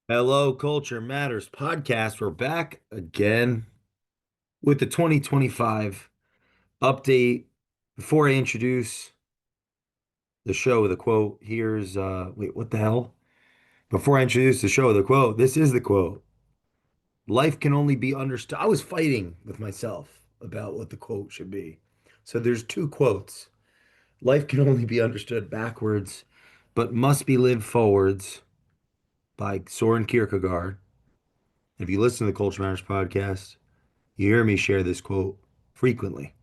Hello, Culture Matters podcast. We're back again with the 2025 update. Before I introduce the show with a quote, wait, what the hell? Before I introduce the show with a quote, this is the quote. Life can only be understood. I was fighting with myself about what the quote should be. So there's two quotes. Life can only be understood backwards, but must be lived forwards by Soren Kierkegaard. If you listen to the Culture Matters podcast, you hear me share this quote frequently.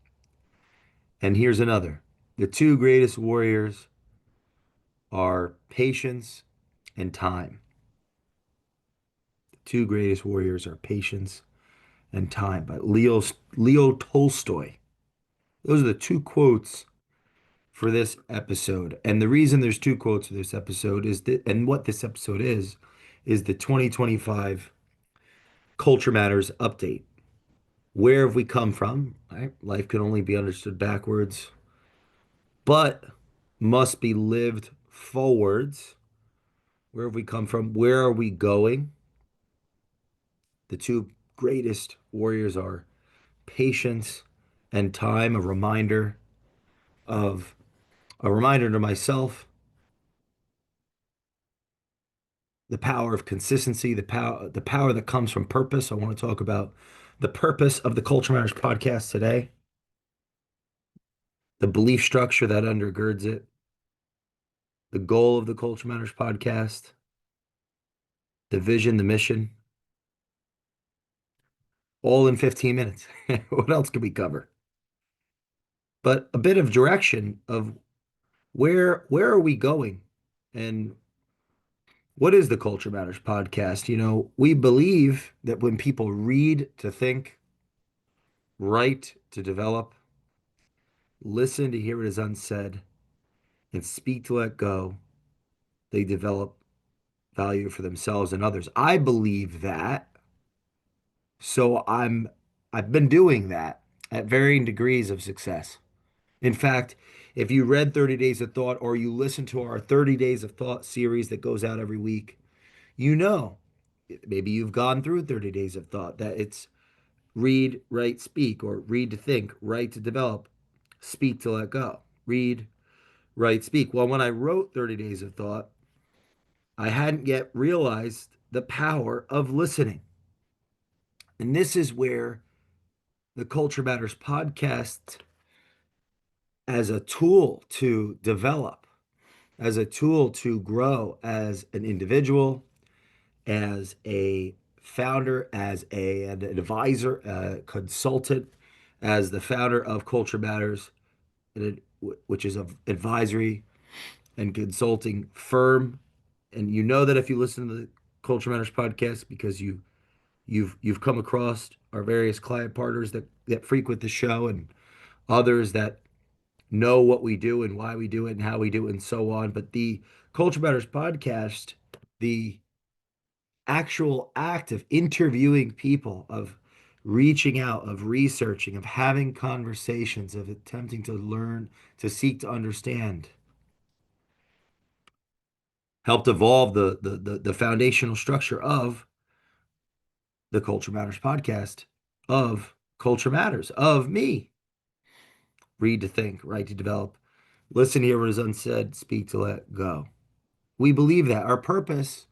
And here's another. The two greatest warriors are patience and time. The two greatest warriors are patience and time by Leo Tolstoy. Those are the two quotes for this episode. And the reason there's two quotes for this episode is that, and what this episode is the 2025 Culture Matters update. Where have we come from? Right? Life can only be understood backwards, but must be lived forwards. Where have we come from? Where are we going? The two greatest warriors are patience and time, of a reminder to myself, the power of consistency, the power that comes from purpose. I want to talk about the purpose of the Culture Matters podcast today, the belief structure that undergirds it, the goal of the Culture Matters podcast, the vision, the mission, all in 15 minutes. What else can we cover? But a bit of direction of where are we going, and what is the Culture Matters podcast? We believe that when people read to think, write to develop, listen to hear what is unsaid, and speak to let go, they develop value for themselves and others. I believe that. So I've been doing that at varying degrees of success. In fact, if you read 30 Days of Thought or you listen to our 30 Days of Thought series that goes out every week, you know, maybe you've gone through 30 Days of Thought, that it's read, write, speak, or read to think, write to develop, speak to let go. Read, write, speak. Well, when I wrote 30 Days of Thought, I hadn't yet realized the power of listening. And this is where the Culture Matters podcast, as a tool to develop, as a tool to grow as an individual, as a founder, an advisor, a consultant, as the founder of Culture Matters, which is an advisory and consulting firm. And you know that if you listen to the Culture Matters podcast, because you've come across our various client partners that frequent the show, and others that know what we do and why we do it and how we do it and so on. But the Culture Matters podcast, the actual act of interviewing people, of reaching out, of researching, of having conversations, of attempting to learn, to seek to understand, helped evolve the foundational structure of the Culture Matters podcast, of Culture Matters, of me. Read to think, write to develop, listen to hear what is unsaid, speak to let go. We believe that our purpose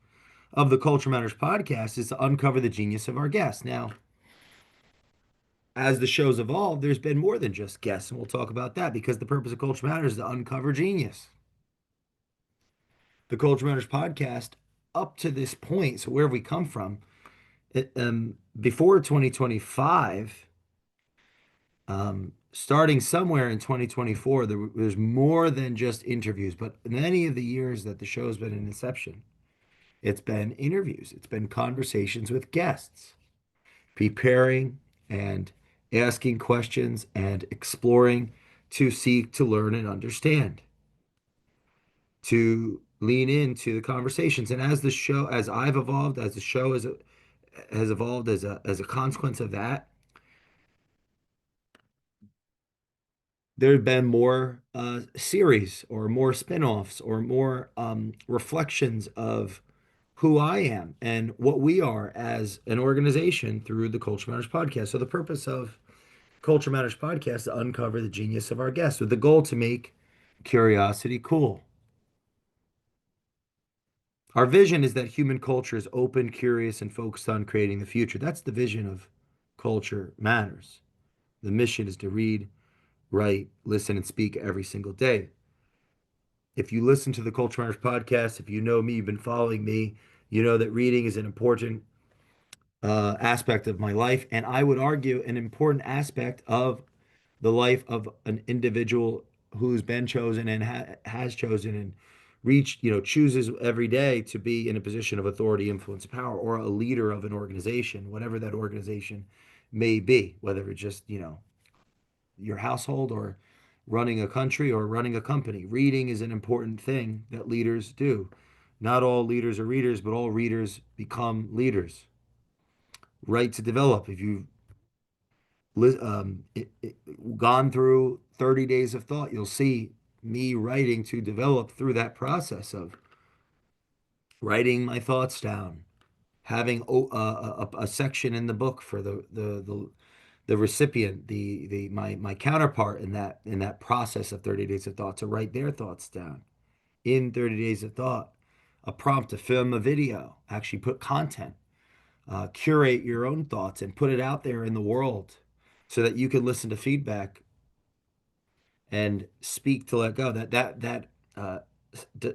of the Culture Matters podcast is to uncover the genius of our guests. Now, as the show's evolved, there's been more than just guests, and we'll talk about that because the purpose of Culture Matters is to uncover genius. The Culture Matters podcast, up to this point, so where have we come from? Before 2025, starting somewhere in 2024, there's more than just interviews, but in any of the years that the show's been in inception, it's been interviews, it's been conversations with guests, preparing and asking questions and exploring to seek to learn and understand, to lean into the conversations. And as I've evolved, as the show has evolved as a consequence of that, there have been more series or more spin-offs or more reflections of who I am and what we are as an organization through the Culture Matters podcast. So the purpose of Culture Matters podcast is to uncover the genius of our guests with the goal to make curiosity cool. Our vision is that human culture is open, curious, and focused on creating the future. That's the vision of Culture Matters. The mission is to read, write, listen, and speak every single day. If you listen to the Culture Matters podcast, if you know me, you've been following me, you know that reading is an important aspect of my life, and I would argue an important aspect of the life of an individual who's been chosen and has chosen and reached, chooses every day to be in a position of authority, influence, power, or a leader of an organization, whatever that organization may be, whether it's just, your household or running a country or running a company. Reading is an important thing that leaders do. Not all leaders are readers, but all readers become leaders. Right to develop. If you've gone through 30 days of thought, you'll see me writing to develop through that process of writing my thoughts down, having a section in the book for the recipient, my counterpart in that process of 30 days of thought to write their thoughts down in 30 days of thought, a prompt to film a video, actually put content, curate your own thoughts and put it out there in the world so that you can listen to feedback and speak to let go. That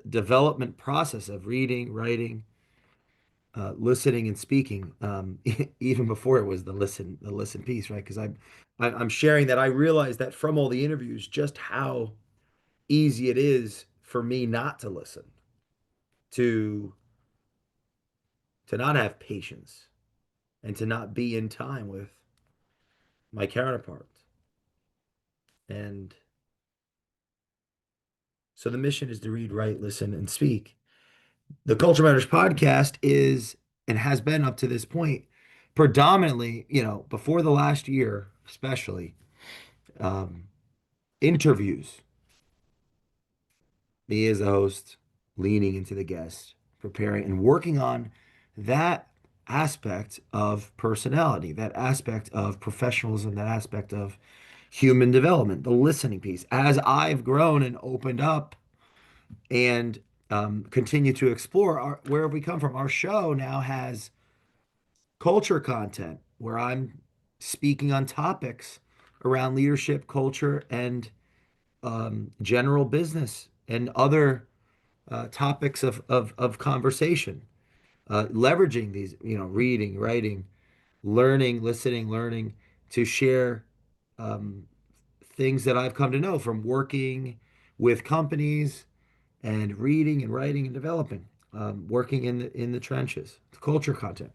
development process of reading, writing, listening, and speaking, even before it was the listen piece, right? Because I'm sharing that I realized that from all the interviews, just how easy it is for me not to listen, to not have patience, and to not be in time with my counterpart. And so the mission is to read, write, listen, and speak. The Culture Matters podcast is and has been up to this point predominantly, before the last year, especially, um, interviews. Me as the host, leaning into the guest, preparing and working on that aspect of personality, that aspect of professionalism, that aspect of human development, the listening piece. As I've grown and opened up and continue to explore where have we come from, our show now has culture content where I'm speaking on topics around leadership, culture, and general business and other topics of conversation, leveraging these, reading, writing, learning, listening, learning to share um, things that I've come to know from working with companies and reading and writing and developing, working in the trenches, the culture content.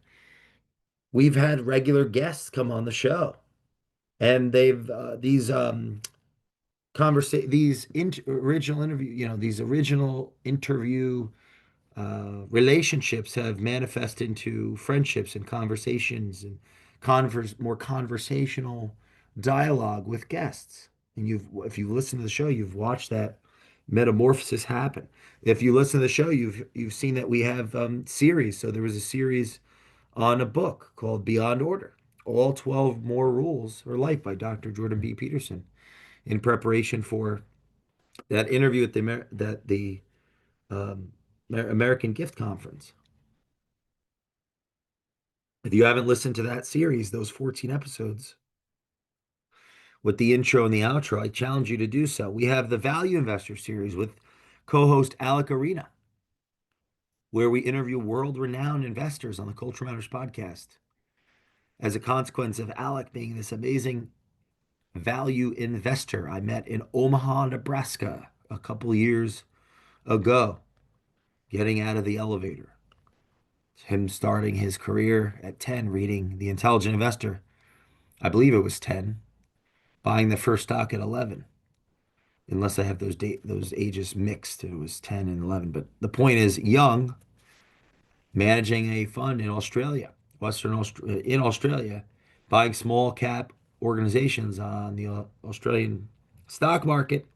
We've had regular guests come on the show, and they've these original interview, these original interview relationships have manifested into friendships and conversations and more conversational dialogue with guests. And if you listen to the show, you've watched that metamorphosis happen. If you listen to the show, you've seen that we have series. So there was a series on a book called Beyond Order. All 12 More Rules for Life by Dr. Jordan B. Peterson in preparation for that interview at the um, American Gift Conference. If you haven't listened to that series, those 14 episodes with the intro and the outro, I challenge you to do so. We have the Value Investor series with co-host Alec Arena, where we interview world-renowned investors on the Culture Matters podcast. As a consequence of Alec being this amazing value investor I met in Omaha, Nebraska a couple years ago, getting out of the elevator. Him starting his career at 10, reading The Intelligent Investor. I believe it was 10, buying the first stock at 11. Unless I have those ages mixed, it was 10 and 11. But the point is, young, managing a fund in Australia, in Australia, buying small cap organizations on the Australian stock market.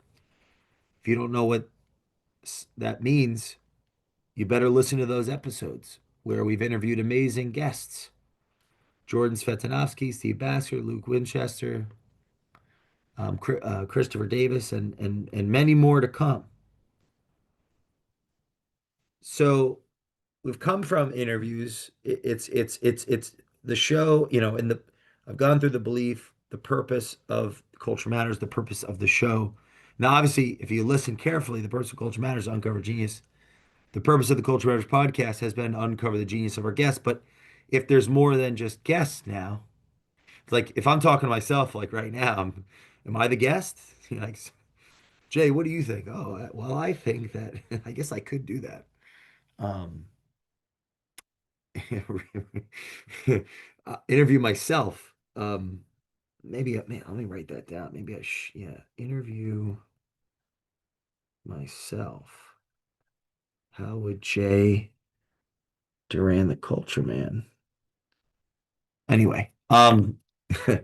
If you don't know what that means, you better listen to those episodes. where we've interviewed amazing guests. Jordan Svetanovsky, Steve Basker, Luke Winchester, Christopher Davis, and many more to come. So we've come from interviews. It's the show, and I've gone through the belief, the purpose of Culture Matters, the purpose of the show. Now, obviously, if you listen carefully, the purpose of Culture Matters is to uncover genius. The purpose of the Culture Matters podcast has been to uncover the genius of our guests. But if there's more than just guests now, like if I'm talking to myself, like right now, am I the guest? Like, Jay, what do you think? Oh, well, I think that I guess I could do that. Um, interview myself. Maybe man, let me write that down. Maybe yeah, interview myself. How would Jay Doran, the culture man? Anyway, if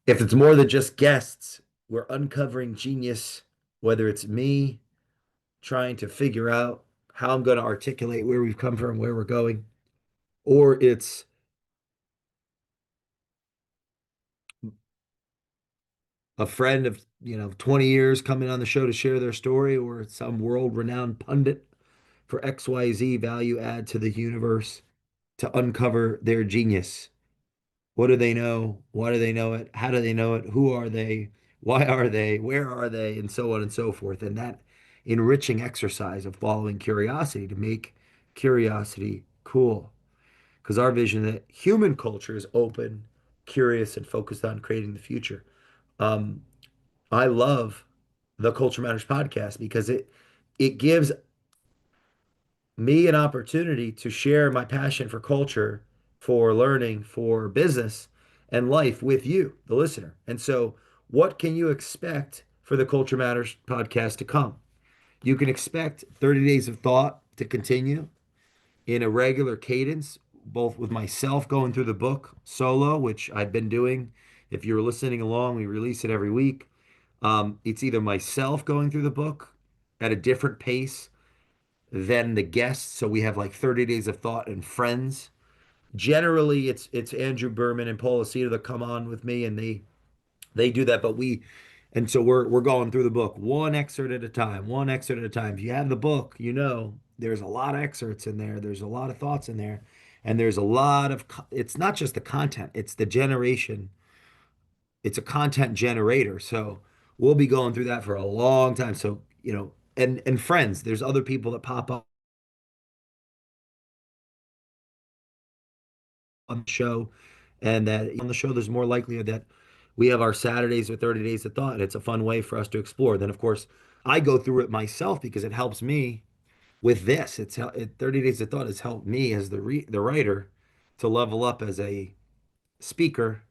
it's more than just guests, we're uncovering genius, whether it's me trying to figure out how I'm going to articulate where we've come from, where we're going, or it's a friend of 20 years coming on the show to share their story, or it's some world-renowned pundit for XYZ value add to the universe to uncover their genius. What do they know? Why do they know it? How do they know it? Who are they? Why are they? Where are they? And so on and so forth. And that enriching exercise of following curiosity to make curiosity cool. Because our vision that human culture is open, curious, and focused on creating the future. Um, I love the Culture Matters podcast because it gives me an opportunity to share my passion for culture, for learning, for business and life with you, the listener. And so, what can you expect for the Culture Matters podcast to come? You can expect 30 days of thought to continue in a regular cadence, both with myself going through the book solo, which I've been doing. If you're listening along, we release it every week. It's either myself going through the book at a different pace than the guests. So we have like 30 days of thought and friends. Generally, it's Andrew Berman and Paul Acita that come on with me, and they do that. But and so we're going through the book one excerpt at a time, one excerpt at a time. If you have the book, there's a lot of excerpts in there. There's a lot of thoughts in there, and there's a lot of. It's not just the content; it's the generation. It's a content generator. So we'll be going through that for a long time. So and friends. There's other people that pop up on the show, and that on the show there's more likelihood that we have our Saturdays or 30 days of thought, and it's a fun way for us to explore. Then, of course, I go through it myself because it helps me with this. 30 days of thought has helped me as the writer to level up as a speaker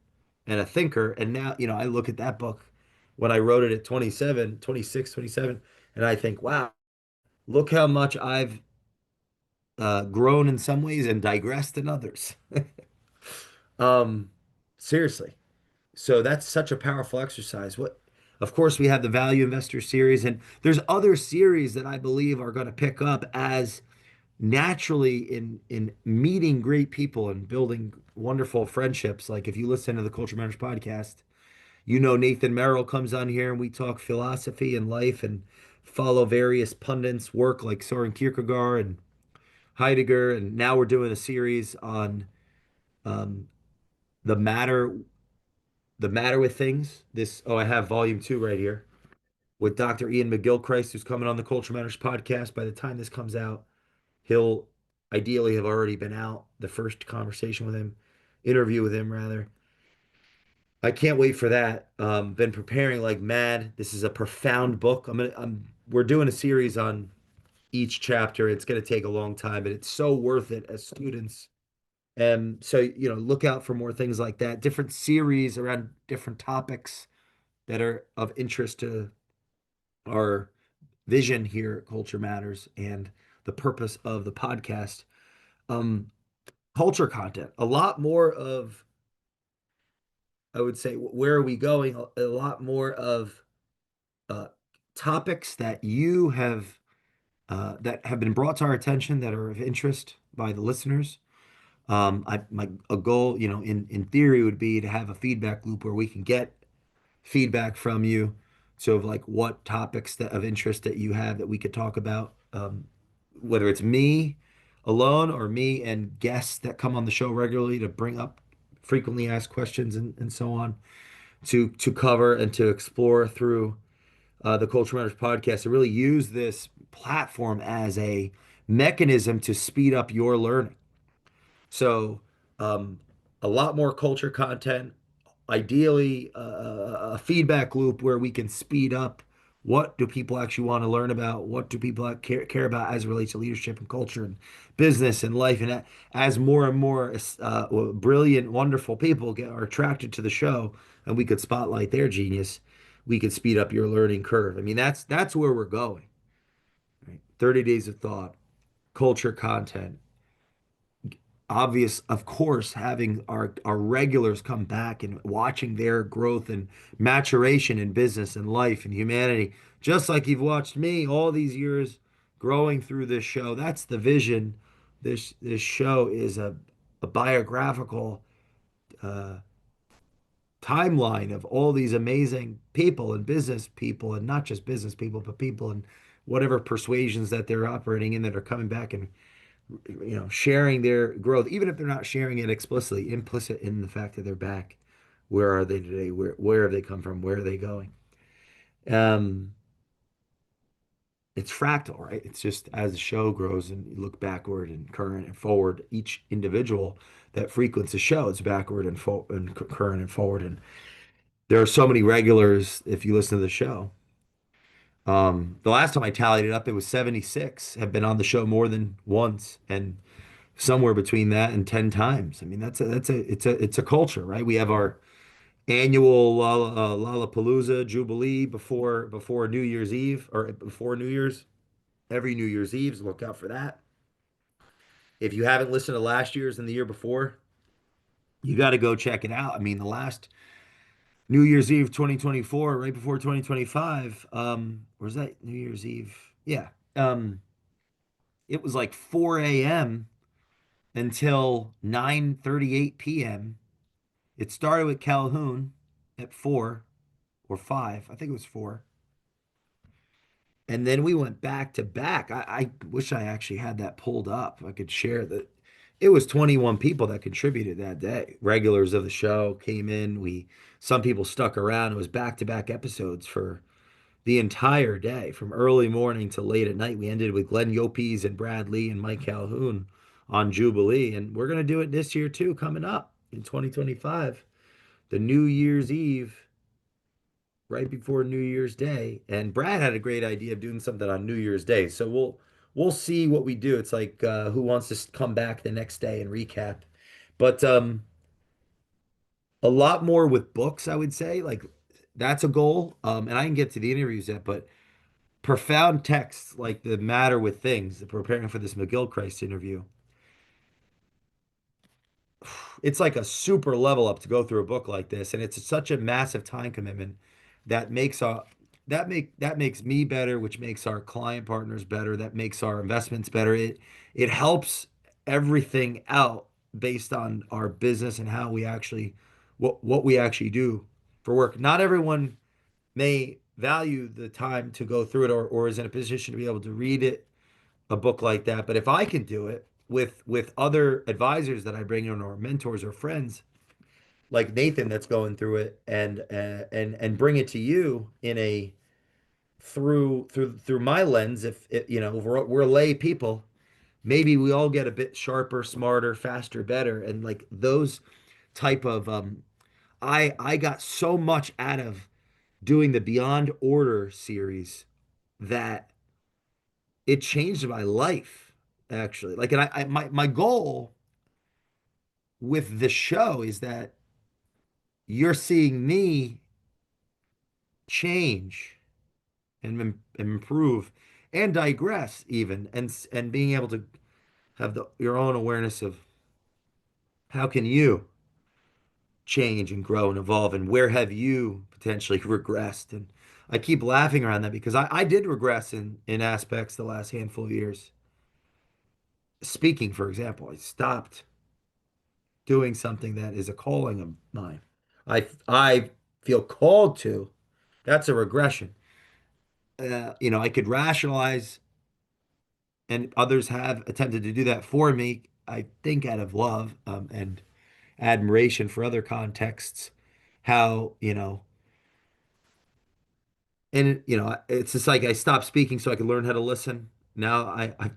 and a thinker. And now, I look at that book when I wrote it at 27, 26, 27, and I think, wow, look how much I've grown in some ways and digressed in others. Um, Seriously. So that's such a powerful exercise. Of course, we have the Value Investor series, and there's other series that I believe are going to pick up as naturally in meeting great people and building wonderful friendships. Like if you listen to the Culture Matters podcast, Nathan Merrill comes on here and we talk philosophy and life and follow various pundits' work like Soren Kierkegaard and Heidegger, and now we're doing a series on um, the matter the matter with things. I have volume 2 right here with Dr. Ian McGilchrist, who's coming on the Culture Matters podcast. By the time this comes out, he'll ideally have already been out. The first conversation with him, interview with him, rather. I can't wait for that. Been preparing like mad. This is a profound book. We're doing a series on each chapter. It's going to take a long time, but it's so worth it as students. And so, look out for more things like that. Different series around different topics that are of interest to our vision here at Culture Matters and the purpose of the podcast. Um, Culture content, a lot more of, I would say, where are we going? A lot more of uh, topics that have been brought to our attention that are of interest by the listeners. My a goal, in theory would be to have a feedback loop where we can get feedback from you. So of like what topics of interest that you have that we could talk about, whether it's me alone or me and guests that come on the show regularly to bring up frequently asked questions and so on to cover and to explore through the Culture Matters podcast to really use this platform as a mechanism to speed up your learning. So, um, a lot more culture content, ideally a feedback loop where we can speed up what do people actually want to learn about, what do people care about as it relates to leadership and culture and business and life. And as more and more brilliant, wonderful people are attracted to the show and we could spotlight their genius, we could speed up your learning curve. I mean, that's where we're going, right? 30 days of thought, culture content, obvious, of course, having our regulars come back and watching their growth and maturation in business and life and humanity, just like you've watched me all these years growing through this show. That's the vision. This show is a biographical uh, timeline of all these amazing people and business people, and not just business people, but people in whatever persuasions that they're operating in that are coming back and sharing their growth, even if they're not sharing it explicitly, implicit in the fact that they're back. Where are they today? Where have they come from? Where are they going? Um, it's fractal, right? It's just as the show grows and you look backward and current and forward, each individual that frequents the show, it's backward and current and forward. And there are so many regulars if you listen to the show. The last time I tallied it up, it was 76 have been on the show more than once, and somewhere between that and 10 times. I mean, it's a culture, right? We have our annual Lollapalooza Jubilee before New Year's Eve or before New Year's. Every New Year's Eve, so look out for that. If you haven't listened to last year's and the year before, you got to go check it out. I mean, the last New Year's Eve 2024, right before 2025, was that New Year's Eve? Yeah. Um, it was like 4 a.m. until 9:38 p.m. It started with Calhoun at 4 or 5. I think it was 4. And then we went back to back. I wish I actually had that pulled up. I could share that. It was 21 people that contributed that day. Regulars of the show came in. Some people stuck around. It was back-to-back episodes for the entire day, from early morning to late at night. We ended with Glenn Yopes and Brad Lee and Mike Calhoun on Jubilee. And we're going to do it this year too, coming up in 2025. The New Year's Eve, right before New Year's Day. And Brad had a great idea of doing something on New Year's Day. So we'll see what we do. It's like who wants to come back the next day and recap. But a lot more with books, I would say. Like that's a goal. And I can get to the interviews yet, but profound texts like the matter with things, preparing for this McGilchrist interview. It's like a super level up to go through a book like this, and it's such a massive time commitment that makes me better, which makes our client partners better, that makes our investments better. It helps everything out based on our business and how we actually what we actually do for work. Not everyone may value the time to go through it or is in a position to be able to read it, a book like that. But if I can do it with other advisors that I bring in or mentors or friends like Nathan that's going through it and bring it to you in a through my lens, if we're lay people, maybe we all get a bit sharper, smarter, faster, better, and like those type of I got so much out of doing the Beyond Order series that it changed my life actually. Like, and my goal with the show is that you're seeing me change and improve and digress even, and being able to have your own awareness of how can you change and grow and evolve, and where have you potentially regressed. And I keep laughing around that because I did regress in aspects the last handful of years. Speaking, for example, I stopped. doing something that is a calling of mine. I feel called to. That's a regression. I could rationalize, and others have attempted to do that for me. I think out of love, and admiration for other contexts, how, and it's just like I stopped speaking so I could learn how to listen. Now I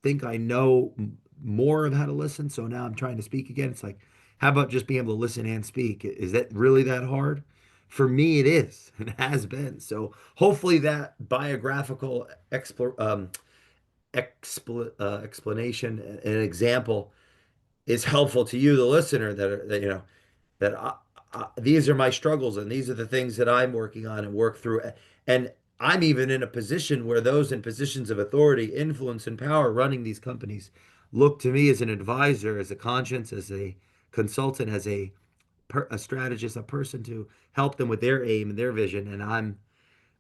think I know more of how to listen, so now I'm trying to speak again. It's like, how about just being able to listen and speak? Is that really that hard? For me, it is and has been. So hopefully that biographical explanation, an example, is helpful to you, the listener, that these are my struggles and these are the things that I'm working on and work through. And I'm even in a position where those in positions of authority, influence, and power running these companies look to me as an advisor, as a conscience, as a consultant, as a strategist, a person to help them with their aim and their vision. And I'm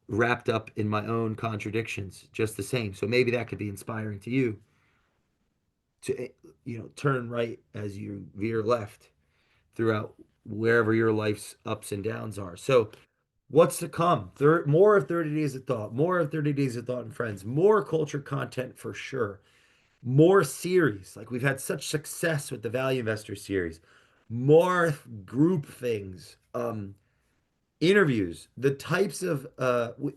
wrapped up in my own contradictions just the same. So maybe that could be inspiring to you to, turn right as you veer left throughout wherever your life's ups and downs are. So, what's to come? More of 30 Days of Thought, more of 30 Days of Thought and Friends, more culture content for sure, more series. Like we've had such success with the Value Investor series, more group things, interviews, the types of,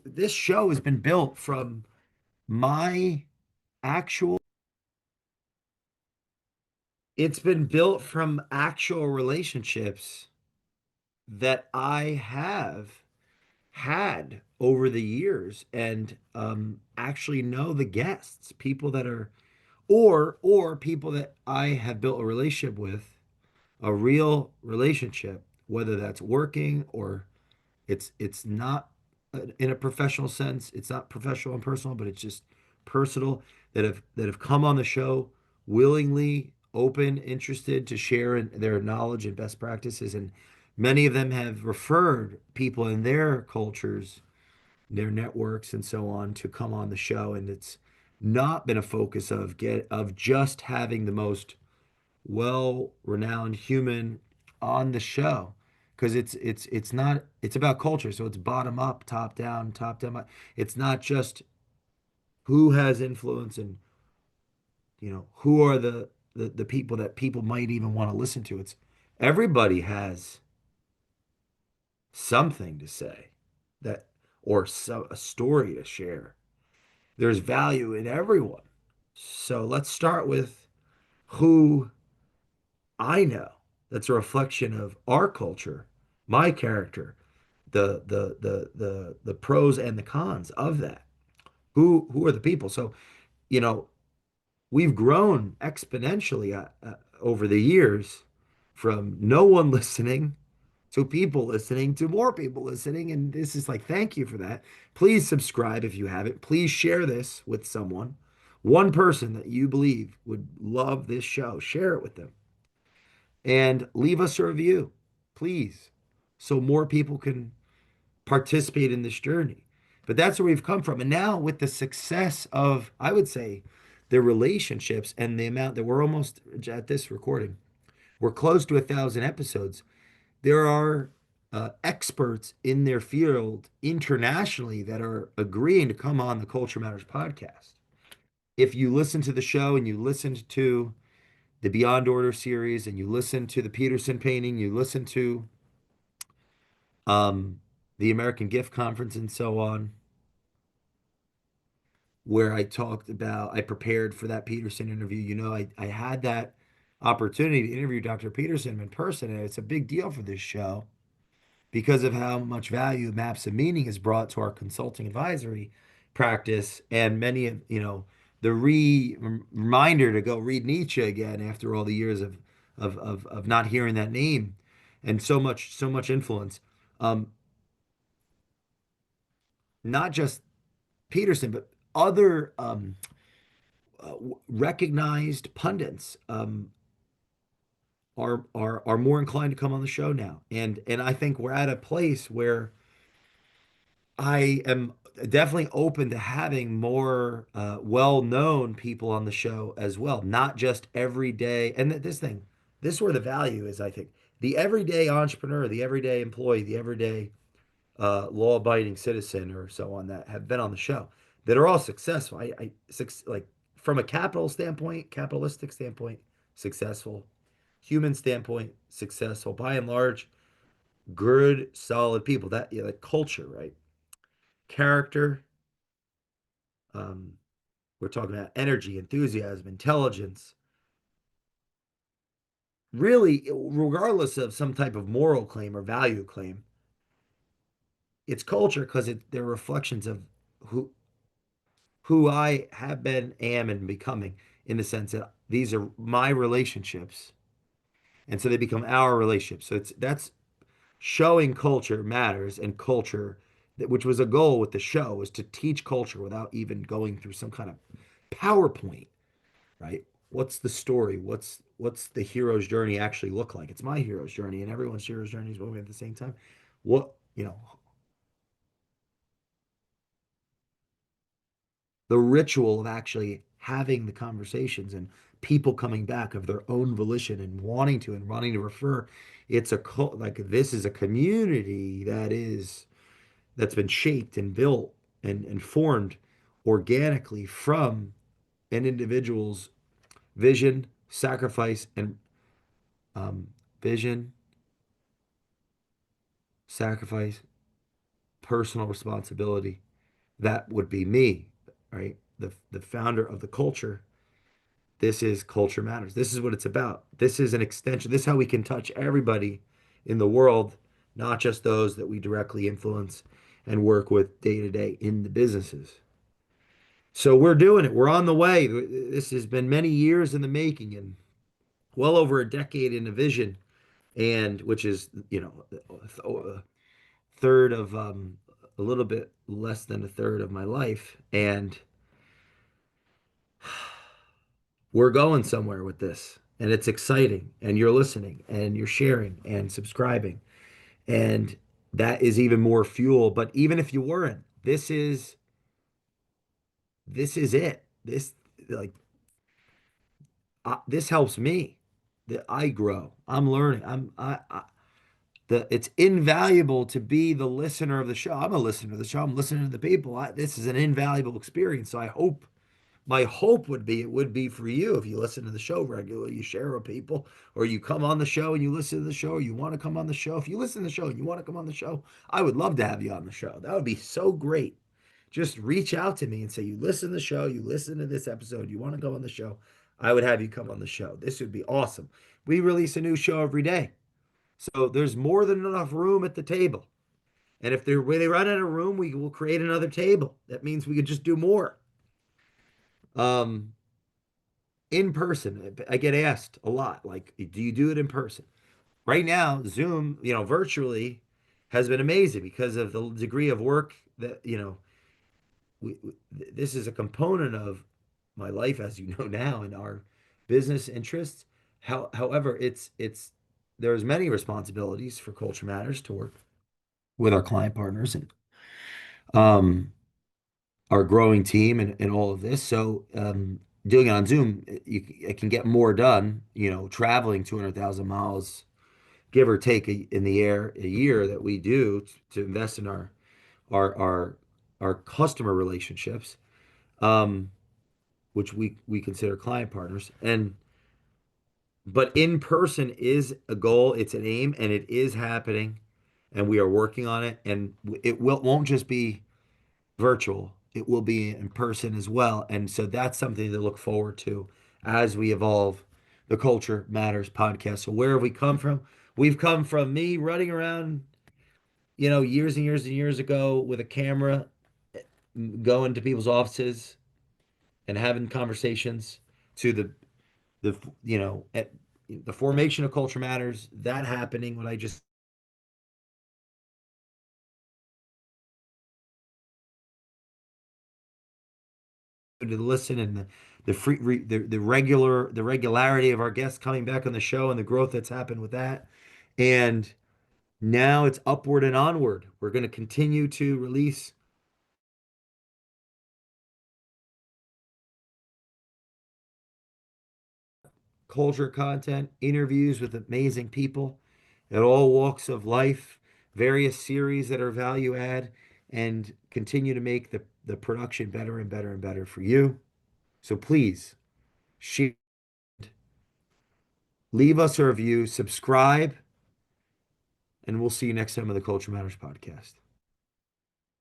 this show has been built from my actual, it's been built from actual relationships that I have had over the years, and actually know the guests, people that are, or people that I have built a relationship with, a real relationship, whether that's working or it's not, in a professional sense, it's not professional and personal, but it's just personal, that have come on the show willingly, open, interested to share in their knowledge and best practices. And many of them have referred people in their cultures, their networks and so on, to come on the show. And it's not been a focus of just having the most well-renowned human on the show, because it's not, it's about culture. So it's bottom up, top down. It's not just who has influence and, who are the people that people might even want to listen to. It's everybody has something to say, that, or a story to share. There's value in everyone. So let's start with who I know, that's a reflection of our culture, my character, the pros and the cons of that. Who are the people? So, you know, we've grown exponentially, over the years, from no one listening to people listening to more people listening. And this is like, thank you for that. Please subscribe if you haven't. Please share this with someone. One person that you believe would love this show, share it with them. And leave us a review, please, so more people can participate in this journey. But that's where we've come from. And now, with the success of, I would say, the relationships and the amount that we're almost at this recording, we're close to 1,000 episodes. There are experts in their field internationally that are agreeing to come on the Culture Matters podcast. If you listen to the show and you listened to the Beyond Order series and you listen to the Peterson painting, you listen to um, the American Gift Conference and so on, where I prepared for that Peterson interview. I had that opportunity to interview Dr. Peterson in person, and it's a big deal for this show because of how much value Maps of Meaning has brought to our consulting advisory practice. And many of, the reminder to go read Nietzsche again after all the years of not hearing that name, and so much influence. Um, Not just Peterson, but other recognized pundits are more inclined to come on the show now. And I think we're at a place where I am definitely open to having more well-known people on the show as well, not just every day. And this thing, this is where the value is, I think. The everyday entrepreneur, the everyday employee, the everyday law-abiding citizen or so on that have been on the show that are all successful. Like from a capital standpoint, capitalistic standpoint, successful. Human standpoint, successful. By and large, good, solid people. That yeah, like culture, right? Character. Um, we're talking about energy, enthusiasm, intelligence. Really, regardless of some type of moral claim or value claim, it's culture because they're reflections of who who I have been, am, and becoming in the sense that these are my relationships. And so they become our relationships. So that's showing culture matters and culture, which was a goal with the show, was to teach culture without even going through some kind of PowerPoint, right? What's the story? What's the hero's journey actually look like? It's my hero's journey, and everyone's hero's journey is moving at the same time. What, the ritual of actually having the conversations and people coming back of their own volition and wanting to refer. It's a like this is a community that's been shaped and built and formed organically from an individual's vision, sacrifice, and um, vision, sacrifice, personal responsibility. That would be me, right? The founder of the culture. This is Culture Matters. This is what it's about. This is an extension. This is how we can touch everybody in the world, not just those that we directly influence and work with day to day in the businesses. So we're doing it. We're on the way. This has been many years in the making and well over a decade in the vision, and which is, a third of a little bit less than a third of my life. And we're going somewhere with this. And it's exciting. And you're listening and you're sharing and subscribing. And that is even more fuel. But even if you weren't, this is it. Like this helps me. That I grow. I'm learning. It's invaluable to be the listener of the show. I'm a listener of the show. I'm listening to the people. This is an invaluable experience. So I hope my hope would be it would be for you if you listen to the show regularly, you share with people, or you come on the show and you listen to the show, or you want to come on the show. If you listen to the show and you want to come on the show, I would love to have you on the show. That would be so great. Just reach out to me and say you listen to the show, you listen to this episode, you want to come on the show. I would have you come on the show. This would be awesome. We release a new show every day. So there's more than enough room at the table. And if when they run out of room, we will create another table. That means we could just do more. Um, in person. I get asked a lot, like, do you do it in person? Right now, Zoom, virtually has been amazing because of the degree of work that, this is a component of my life, as you know now, and our business interests. However, there's many responsibilities for Culture Matters to work with our client partners and um, our growing team and all of this. So doing it on Zoom, it can get more done, traveling 200,000 miles, give or take in the air a year that we do to invest in our our our customer relationships, um, which we consider client partners. But in person is a goal, it's an aim, and it is happening, and we are working on it. And won't just be virtual. It will be in person as well. And so that's something to look forward to as we evolve the Culture Matters podcast. So where have we come from? We've come from me running around, years and years and years ago with a camera, going to people's offices and having conversations to the at the formation of Culture Matters, that happening, what I just to listen and the regularity of our guests coming back on the show and the growth that's happened with that. And now it's upward and onward. We're going to continue to release culture content, interviews with amazing people at all walks of life, various series that are value add, and continue to make the production better and better and better for you. So please share, leave us a review, subscribe, and we'll see you next time on the Culture Matters podcast.